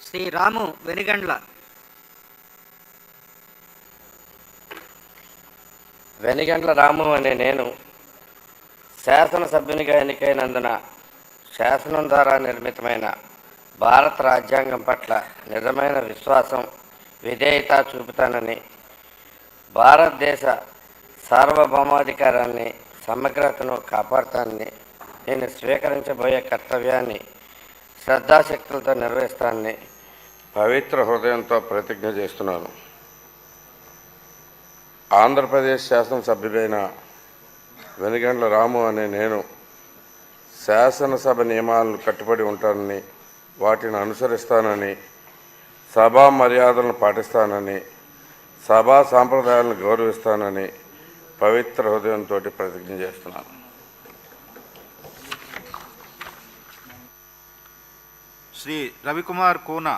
శ్రీ రాము వెనిగండ్ల. వెనిగండ్ల రాము అనే నేను శాసనసభ్యునిగా ఎన్నికైనందున శాసనం ద్వారా నిర్మితమైన భారత రాజ్యాంగం పట్ల నిజమైన విశ్వాసం, విధేయత చూపుతానని, భారతదేశ సార్వభౌమాధికారాన్ని, సమగ్రతను కాపాడుతానని, నేను స్వీకరించబోయే కర్తవ్యాన్ని శ్రద్ధాశక్తులతో నిర్వహిస్తానని పవిత్ర హృదయంతో ప్రతిజ్ఞ చేస్తున్నాను. ఆంధ్రప్రదేశ్ శాసనసభ్యుడైన వెనిగండ్ల రాము అనే నేను శాసనసభ నియమాలను కట్టుబడి ఉంటానని, వాటిని అనుసరిస్తానని, సభా మర్యాదలను పాటిస్తానని, సభా సాంప్రదాయాలను గౌరవిస్తానని పవిత్ర హృదయంతో ప్రతిజ్ఞ చేస్తున్నాను. శ్రీ రవికుమార్ కోన